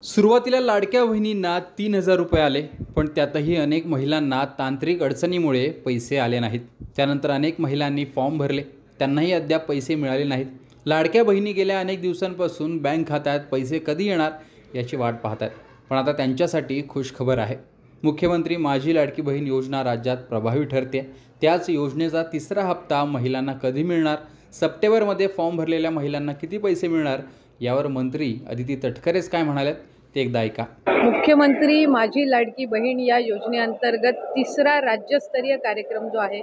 सुरुवातीला लाडक्या बहिणींना 3,000 रुपये आले, पण त्यातही अनेक महिलांना तांत्रिक अडचणीमुळे पैसे आले नाहीत। त्यानंतर अनेक महिलांनी फॉर्म भरले, त्यांनाही अद्याप पैसे मिळाले नाहीत। लाडक्या बहिणी गेल्या अनेक दिवसांपासून बँक खात्यात पैसे कधी येणार याची वाट पाहत आहेत। पण आता त्यांच्यासाठी खुशखबर आहे। मुख्यमंत्री माझी लाडकी बहीण योजना राज्यात प्रभावी ठरते। त्याच योजनेचा तिसरा हप्ता महिलांना कधी मिळणार, सप्टेंबरमध्ये फॉर्म भरलेल्या महिलांना किती पैसे मिळणार यावर मंत्री अदिती तटकरेच काय म्हणालेत ते एकदा ऐका। मुख्यमंत्री माझी लाडकी बहीण या योजनेअंतर्गत तिसरा राज्यस्तरीय कार्यक्रम जो आहे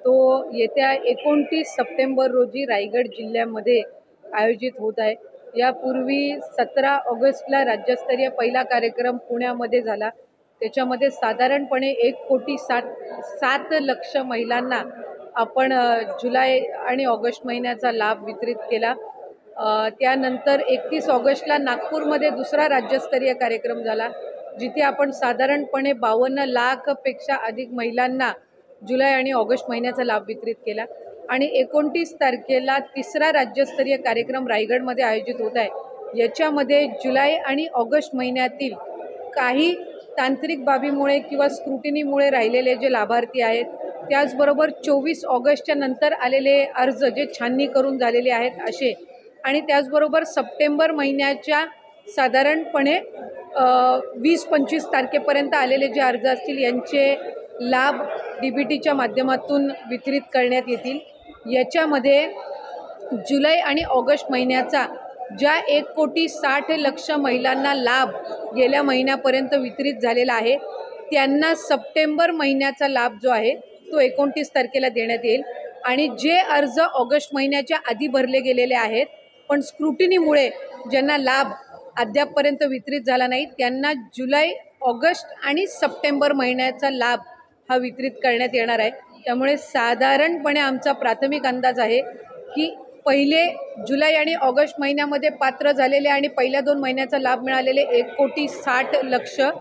तो येत्या 29 सप्टेंबर रोजी रायगड जिल्ह्यामध्ये आयोजित होत आहे। यापूर्वी 17 ऑगस्टला राज्यस्तरीय पहिला कार्यक्रम पुण्यामध्ये झाला। त्याच्यामध्ये साधारणपणे 1,07,00,000 महिलांना आपण जुलै आणि ऑगस्ट महिन्याचा लाभ वितरित केला। त्यानंतर 31 ऑगस्टला नागपूरमध्ये दुसरा राज्यस्तरीय कार्यक्रम झाला, जिथे आपण साधारणपणे 52 लाखपेक्षा अधिक महिलांना जुलै आणि ऑगस्ट महिन्याचा लाभ वितरित केला। आणि 29 तारखेला तिसरा राज्यस्तरीय कार्यक्रम रायगडमध्ये आयोजित होत आहे। याच्यामध्ये जुलै आणि ऑगस्ट महिन्यातील काही तांत्रिक बाबीमुळे किंवा स्क्रुटिनीमुळे राहिलेले जे लाभार्थी आहेत, त्याचबरोबर 24 ऑगस्टच्या नंतर आलेले अर्ज जे छाननी करून झालेले आहेत असे, आणि त्याचबरोबर सप्टेंबर महिन्याच्या साधारणपणे 20-25 तारखेपर्यंत आलेले जे अर्ज असतील यांचे लाभ DBTच्या माध्यमातून वितरित करण्यात येतील। याच्यामध्ये जुलै आणि ऑगस्ट महिन्याचा ज्या 1,60,00,000 महिलांना लाभ गेल्या महिन्यापर्यंत वितरित झालेला आहे, त्यांना सप्टेंबर महिन्याचा लाभ जो आहे तो 29 तारखेला देण्यात येईल। आणि जे अर्ज ऑगस्ट महिन्याच्या आधी भरले गेलेले आहेत पण स्क्रुटिनीमुळे ज्यांना लाभ अद्यापपर्यंत वितरित झाला नाही, त्यांना जुलै, ऑगस्ट आणि सप्टेंबर महिन्याचा लाभ हा वितरित करण्यात येणार आहे। त्यामुळे साधारणपणे आमचा प्राथमिक अंदाज आहे की पहिले जुलै आणि ऑगस्ट महिन्यामध्ये पात्र झालेले आणि पहिल्या 2 महिन्याचा लाभ मिळालेले 1,60,00,000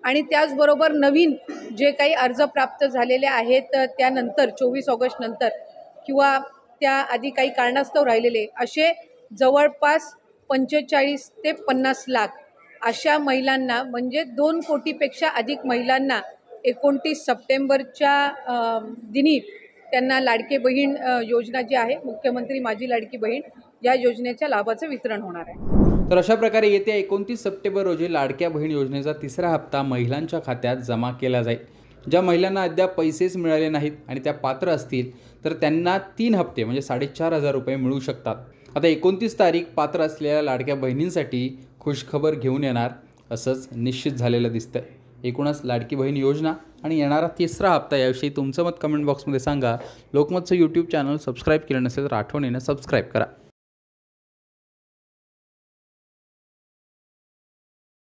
आणि त्याचबरोबर नवीन जे काही अर्ज प्राप्त झालेले आहेत त्यानंतर 24 ऑगस्ट नंतर किंवा त्याआधी काही कारणास्तव राहिलेले असे जवळपास 45 ते 50 लाख अशा महिलांना, म्हणजे 2 कोटीपेक्षा अधिक महिलांना 29 सप्टेंबरच्या दिनी त्यांना लाडकी बहीण योजना जी आहे, मुख्यमंत्री माझी लाडकी बहीण या योजनेच्या लाभाचं वितरण होणार आहे। तर अशा प्रकारे येत्या 29 सप्टेंबर रोजी लाडक्या बहीण योजनेचा तिसरा हप्ता महिलांच्या खात्यात जमा केला जाईल। ज्या महिलांना अद्याप पैसेच मिळाले नाहीत आणि त्या पात्र असतील तर त्यांना 3 हप्ते म्हणजे 4,500 रुपये मिळू शकतात। आता 29 तारीख पात्र असलेल्या लाडक्या बहिणींसाठी खुशखबर घेऊन येणार असंच निश्चित झालेलं दिसतंय। एकूणच लाडकी बहीण योजना आणि येणारा तिसरा हप्ता याविषयी तुमचं मत कमेंट बॉक्समध्ये सांगा। लोकमतचं यूट्यूब चॅनल सबस्क्राईब केलं नसेल तर आठवणीनं सबस्क्राईब करा।